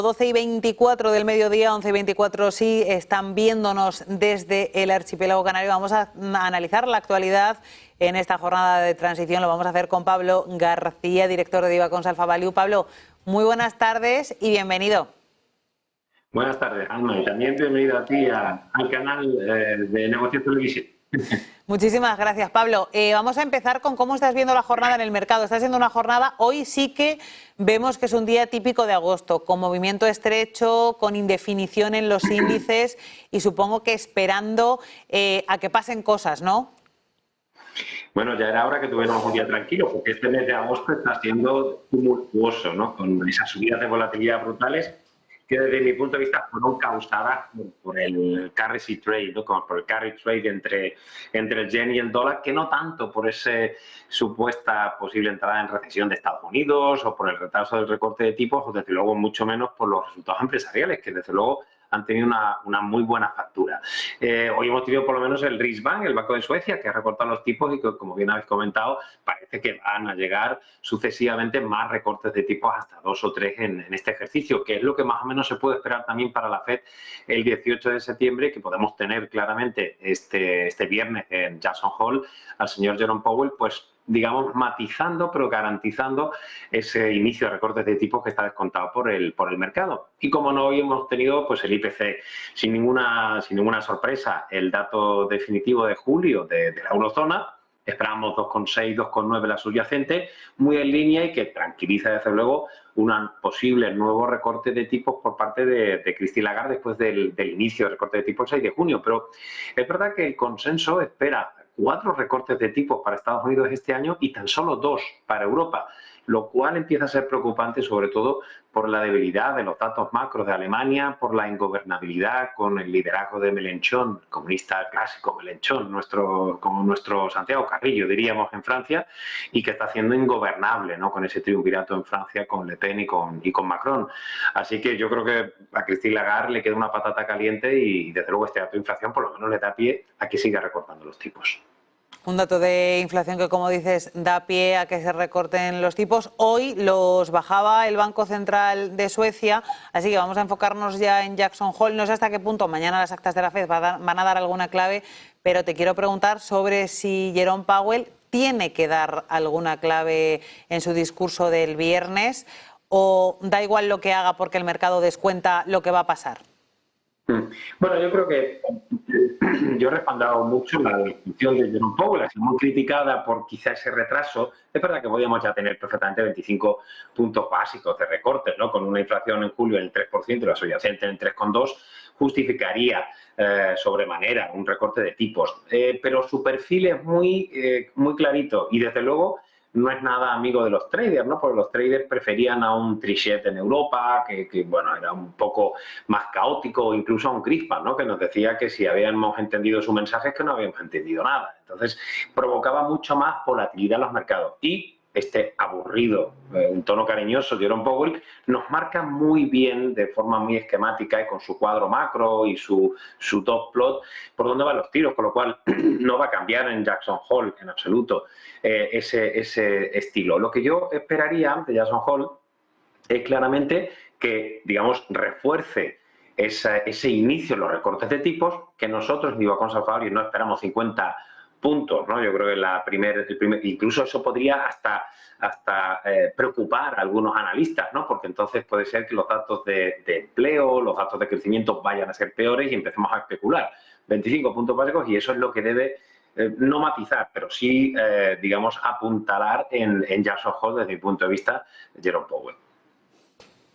12:24 del mediodía, 11:24 sí, están viéndonos desde el archipiélago canario. Vamos a analizar la actualidad en esta jornada de transición. Lo vamos a hacer con Pablo García, director de Divacons Alpha Value. Pablo, muy buenas tardes y bienvenido. Buenas tardes, Alma, y también bienvenido a ti al canal de Negocios Televisión. Muchísimas gracias, Pablo. Vamos a empezar con cómo estás viendo la jornada en el mercado. Está siendo una jornada, hoy sí que vemos que es un día típico de agosto, con movimiento estrecho, con indefinición en los índices y supongo que esperando a que pasen cosas, ¿no? Bueno, ya era hora que tuviéramos un día tranquilo, porque este mes de agosto está siendo tumultuoso, ¿no? Con esas subidas de volatilidad brutales que desde mi punto de vista fueron causadas por el currency trade, ¿no? Por el carry trade entre el yen y el dólar, que no tanto por esa supuesta posible entrada en recesión de Estados Unidos o por el retraso del recorte de tipos, o desde luego mucho menos por los resultados empresariales, que desde luego han tenido una muy buena factura. Hoy hemos tenido por lo menos el Riksbank, el Banco de Suecia, que ha recortado los tipos y que, como bien habéis comentado, parece que van a llegar sucesivamente más recortes de tipos, hasta 2 o 3 en este ejercicio, que es lo que más o menos se puede esperar también para la FED el 18 de septiembre, que podemos tener claramente este viernes en Jackson Hole al señor Jerome Powell, pues digamos, matizando, pero garantizando ese inicio de recortes de tipos que está descontado por el mercado. Y como no, hoy hemos tenido pues el IPC sin ninguna sorpresa, el dato definitivo de julio de la eurozona. Esperábamos 2,6, 2,9 la subyacente, muy en línea y que tranquiliza desde luego un posible nuevo recorte de tipos por parte de Christine Lagarde después del inicio del recorte de tipos el 6 de junio. Pero es verdad que el consenso espera 4 recortes de tipos para Estados Unidos este año y tan solo 2 para Europa, lo cual empieza a ser preocupante, sobre todo por la debilidad de los datos macros de Alemania, por la ingobernabilidad con el liderazgo de Mélenchon, comunista clásico Mélenchon, como nuestro Santiago Carrillo, diríamos, en Francia, y que está haciendo ingobernable, ¿no?, con ese triunvirato en Francia con Le Pen y con Macron. Así que yo creo que a Christine Lagarde le queda una patata caliente y desde luego este dato de inflación por lo menos le da pie a que siga recortando los tipos. Un dato de inflación que, como dices, da pie a que se recorten los tipos. Hoy los bajaba el Banco Central de Suecia, así que vamos a enfocarnos ya en Jackson Hole. No sé hasta qué punto mañana las actas de la FED van a dar alguna clave, pero te quiero preguntar sobre si Jerome Powell tiene que dar alguna clave en su discurso del viernes o da igual lo que haga porque el mercado descuenta lo que va a pasar. Bueno, yo creo que yo he respaldado mucho la discusión de Jerome Powell, ha sido muy criticada por quizá ese retraso. Es verdad que podíamos ya tener perfectamente 25 puntos básicos de recortes, ¿no? Con una inflación en julio en el 3% y la subyacente en el 3,2%, justificaría sobremanera un recorte de tipos. Pero su perfil es muy clarito y desde luego no es nada amigo de los traders, ¿no? Porque los traders preferían a un Trichet en Europa, que bueno, era un poco más caótico, o incluso a un Greenspan, ¿no?, que nos decía que si habíamos entendido su mensaje es que no habíamos entendido nada. Entonces, provocaba mucho más volatilidad en los mercados. Y este aburrido, un tono cariñoso, Jerome Powell, nos marca muy bien, de forma muy esquemática y con su cuadro macro y su dot plot, por dónde van los tiros, con lo cual no va a cambiar en Jackson Hole en absoluto ese estilo. Lo que yo esperaría de Jackson Hole es claramente que, digamos, refuerce ese inicio en los recortes de tipos, que nosotros, digo, con Alpha Value no esperamos 50 puntos, ¿no? Yo creo que incluso eso podría hasta preocupar a algunos analistas, ¿no? Porque entonces puede ser que los datos de empleo, los datos de crecimiento vayan a ser peores y empecemos a especular. 25 puntos básicos, y eso es lo que debe no matizar, pero sí, digamos, apuntalar en Jackson Hole desde mi punto de vista, Jerome Powell.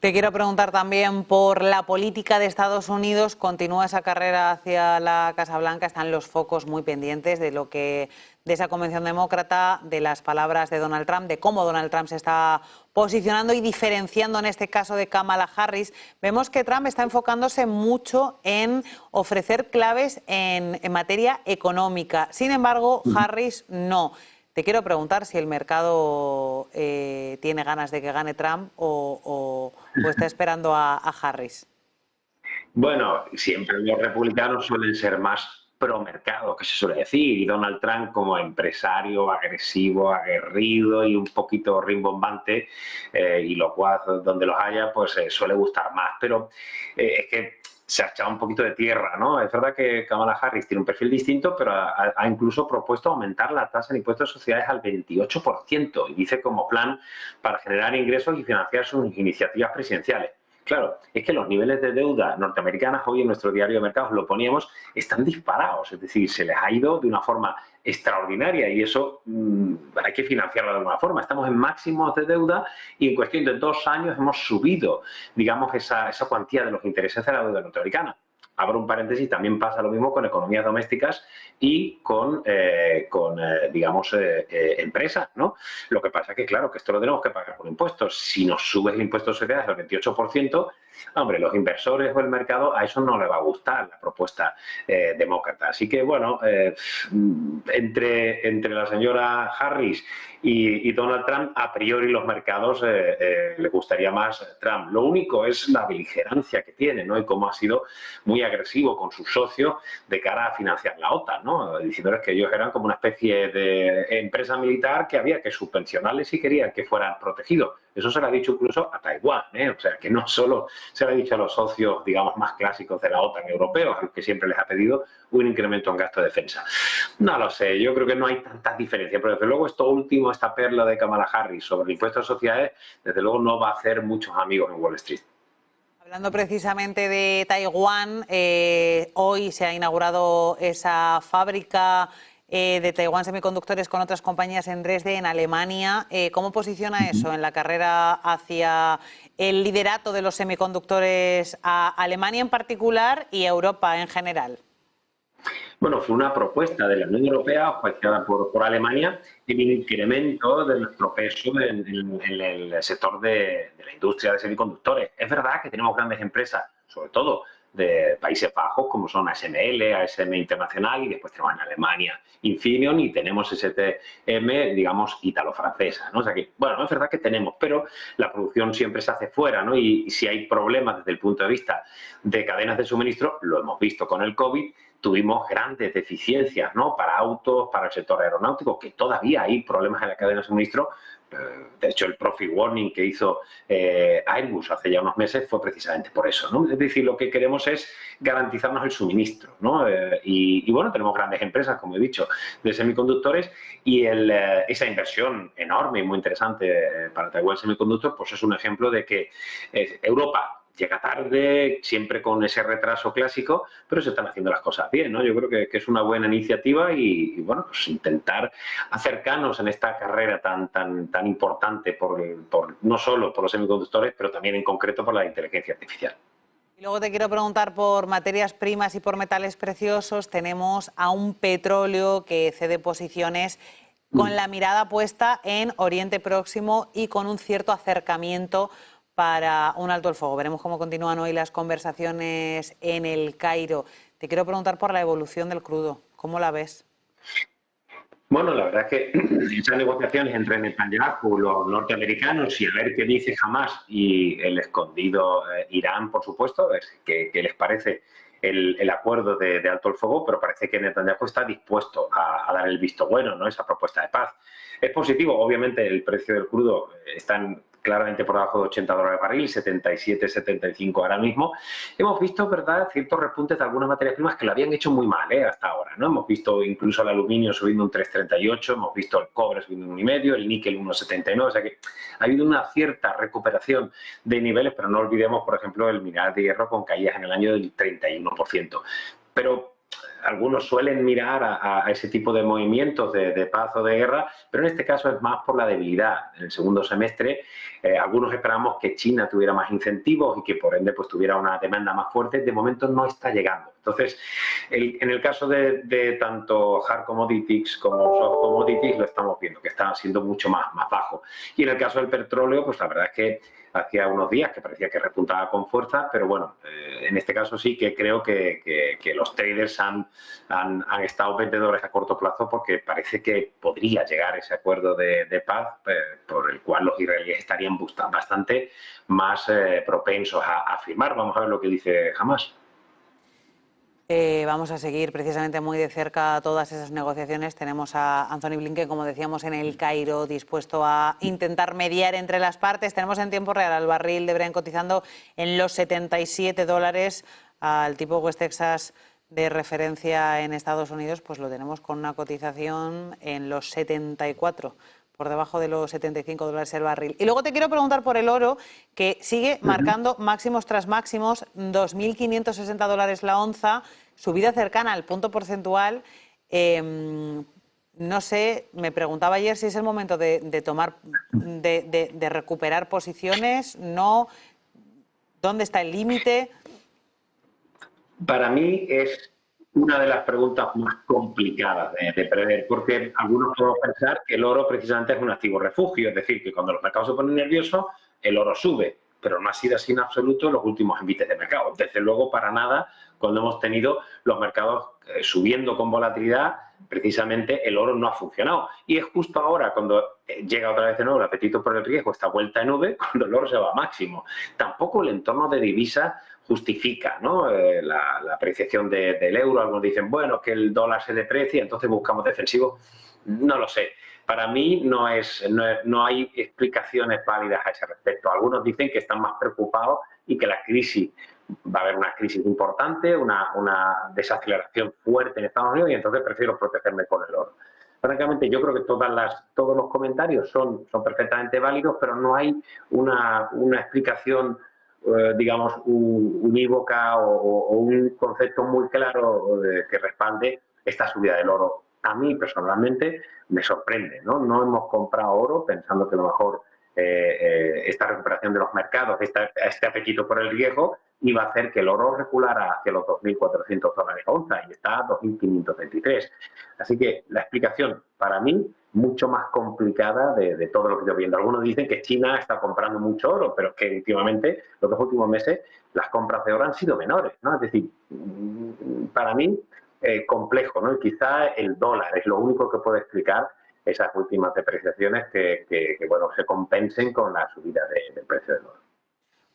Te quiero preguntar también por la política de Estados Unidos. Continúa esa carrera hacia la Casa Blanca. Están los focos muy pendientes de esa convención demócrata, de las palabras de Donald Trump, de cómo Donald Trump se está posicionando y diferenciando en este caso de Kamala Harris. Vemos que Trump está enfocándose mucho en ofrecer claves en materia económica. Sin embargo, Harris no. Te quiero preguntar si el mercado tiene ganas de que gane Trump o está esperando a Harris. Bueno, siempre los republicanos suelen ser más pro-mercado, que se suele decir, y Donald Trump como empresario agresivo, aguerrido y un poquito rimbombante, y lo cual, donde los haya, pues suele gustar más. Pero es que se ha echado un poquito de tierra, ¿no? Es verdad que Kamala Harris tiene un perfil distinto, pero ha incluso propuesto aumentar la tasa de impuestos de sociedades al 28%, y dice como plan para generar ingresos y financiar sus iniciativas presidenciales. Claro, es que los niveles de deuda norteamericanas, hoy en nuestro diario de mercados lo poníamos, están disparados, es decir, se les ha ido de una forma extraordinaria y eso hay que financiarlo de alguna forma. Estamos en máximos de deuda y en cuestión de 2 años hemos subido, digamos, esa cuantía de los intereses de la deuda norteamericana. Abro un paréntesis, también pasa lo mismo con economías domésticas y con digamos, empresas, ¿no? Lo que pasa es que, claro, que esto lo tenemos que pagar por impuestos. Si nos subes el impuesto de sociedades al 28%, hombre, los inversores o el mercado a eso no le va a gustar la propuesta demócrata. Así que, bueno, entre la señora Harris y Donald Trump, a priori los mercados le gustaría más Trump. Lo único es la beligerancia que tiene, ¿no? Y cómo ha sido muy agresivo con sus socios de cara a financiar la OTAN, ¿no? Diciéndoles que ellos eran como una especie de empresa militar que había que subvencionarles si querían que fueran protegidos. Eso se lo ha dicho incluso a Taiwán, ¿eh? O sea, que no solo se lo ha dicho a los socios, digamos, más clásicos de la OTAN europeos, a los que siempre les ha pedido un incremento en gasto de defensa. No lo sé, yo creo que no hay tantas diferencias, pero desde luego esto último, esta perla de Kamala Harris sobre el impuesto a sociedades, desde luego no va a hacer muchos amigos en Wall Street. Hablando precisamente de Taiwán, hoy se ha inaugurado esa fábrica de Taiwán Semiconductores con otras compañías en Dresde, en Alemania. ¿Cómo posiciona eso en la carrera hacia el liderato de los semiconductores a Alemania en particular y a Europa en general? Bueno, fue una propuesta de la Unión Europea auspiciada por Alemania el incremento de nuestro peso en el sector de la industria de semiconductores. Es verdad que tenemos grandes empresas, sobre todo de Países Bajos, como son ASML, ASM Internacional, y después tenemos en Alemania Infineon y tenemos STM, digamos, ítalo-francesa, ¿no? O sea que, bueno, es verdad que tenemos, pero la producción siempre se hace fuera, ¿no? Y si hay problemas desde el punto de vista de cadenas de suministro, lo hemos visto con el COVID, tuvimos grandes deficiencias, ¿no? Para autos, para el sector aeronáutico, que todavía hay problemas en la cadena de suministro. De hecho, el profit warning que hizo Airbus hace ya unos meses fue precisamente por eso, ¿no? Es decir, lo que queremos es garantizarnos el suministro, ¿no? Y bueno, tenemos grandes empresas, como he dicho, de semiconductores y esa inversión enorme y muy interesante para Taiwan Semiconductor, pues es un ejemplo de que Europa llega tarde, siempre con ese retraso clásico, pero se están haciendo las cosas bien, ¿no? Yo creo que es una buena iniciativa y bueno, pues intentar acercarnos en esta carrera tan importante no solo por los semiconductores, pero también en concreto por la inteligencia artificial. Y luego te quiero preguntar por materias primas y por metales preciosos. Tenemos a un petróleo que cede posiciones con la mirada puesta en Oriente Próximo y con un cierto acercamiento para un alto el fuego. Veremos cómo continúan hoy las conversaciones en el Cairo. Te quiero preguntar por la evolución del crudo. ¿Cómo la ves? Bueno, la verdad es que esas negociaciones entre Netanyahu, los norteamericanos y a ver qué dice Hamas y el escondido Irán, por supuesto, qué les parece el acuerdo de alto el fuego, pero parece que Netanyahu está dispuesto a dar el visto bueno, ¿no? Esa propuesta de paz. Es positivo, obviamente el precio del crudo está claramente por debajo de $80 el barril, 77, 75 ahora mismo. Hemos visto, ¿verdad?, ciertos repuntes de algunas materias primas que lo habían hecho muy mal hasta ahora, ¿no? Hemos visto incluso el aluminio subiendo un 3,38, hemos visto el cobre subiendo un 1,5, el níquel 1,79, o sea que ha habido una cierta recuperación de niveles, pero no olvidemos, por ejemplo, el mineral de hierro con caídas en el año del 31%. Pero algunos suelen mirar a ese tipo de movimientos de paz o de guerra, pero en este caso es más por la debilidad. En el segundo semestre, algunos esperamos que China tuviera más incentivos y que por ende pues tuviera una demanda más fuerte. De momento no está llegando. Entonces, en el caso de tanto hard commodities como soft commodities, lo estamos viendo, que están siendo mucho más bajo. Y en el caso del petróleo, pues la verdad es que hacía unos días que parecía que repuntaba con fuerza, pero bueno, en este caso sí que creo que los traders han estado vendedores a corto plazo porque parece que podría llegar ese acuerdo de paz por el cual los israelíes estarían bastante más propensos a firmar. Vamos a ver lo que dice Hamas. Vamos a seguir precisamente muy de cerca todas esas negociaciones. Tenemos a Anthony Blinken, como decíamos, en el Cairo, dispuesto a intentar mediar entre las partes. Tenemos en tiempo real al barril de Brent cotizando en los $77, al tipo West Texas de referencia en Estados Unidos, pues lo tenemos con una cotización en los 74, por debajo de los $75 el barril. Y luego te quiero preguntar por el oro, que sigue marcando máximos tras máximos, $2.560 la onza, subida cercana al punto porcentual. No sé, me preguntaba ayer si es el momento de tomar, de recuperar posiciones, no, ¿dónde está el límite? Para mí es una de las preguntas más complicadas de prever, porque algunos podemos pensar que el oro precisamente es un activo refugio, es decir, que cuando los mercados se ponen nerviosos, el oro sube, pero no ha sido así en absoluto en los últimos envites de mercado. Desde luego, para nada, cuando hemos tenido los mercados subiendo con volatilidad, precisamente el oro no ha funcionado. Y es justo ahora, cuando llega otra vez de nuevo el apetito por el riesgo, esta vuelta en V, cuando el oro se va a máximo. Tampoco el entorno de divisas justifica, ¿no? La apreciación del euro. Algunos dicen, bueno, que el dólar se deprecia, entonces buscamos defensivos. No lo sé. Para mí no hay explicaciones válidas a ese respecto. Algunos dicen que están más preocupados y que la crisis, va a haber una crisis importante, una desaceleración fuerte en Estados Unidos, y entonces prefiero protegerme con el oro. Francamente, yo creo que todos los comentarios son perfectamente válidos, pero no hay una explicación digamos, unívoca o un concepto muy claro que respalde esta subida del oro. A mí, personalmente, me sorprende, ¿no? No hemos comprado oro pensando que a lo mejor esta recuperación de los mercados, este apetito por el riesgo, iba a hacer que el oro reculara hacia los $2.400 a onza, y está a 2.523. Así que la explicación, para mí, mucho más complicada de todo lo que estoy viendo. Algunos dicen que China está comprando mucho oro, pero es que últimamente, los 2 últimos meses, las compras de oro han sido menores, ¿no? Es decir, para mí, complejo, ¿no? Y quizá el dólar es lo único que puede explicar esas últimas depreciaciones que bueno, se compensen con la subida del precio del oro.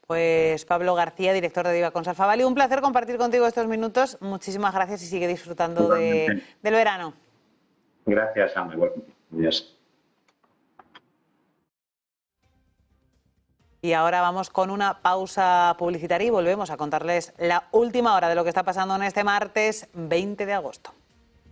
Pues Pablo García, director de Diva Consalfa. Vale, un placer compartir contigo estos minutos. Muchísimas gracias y sigue disfrutando del verano. Gracias, Ana. Adiós. Y ahora vamos con una pausa publicitaria y volvemos a contarles la última hora de lo que está pasando en este martes 20 de agosto.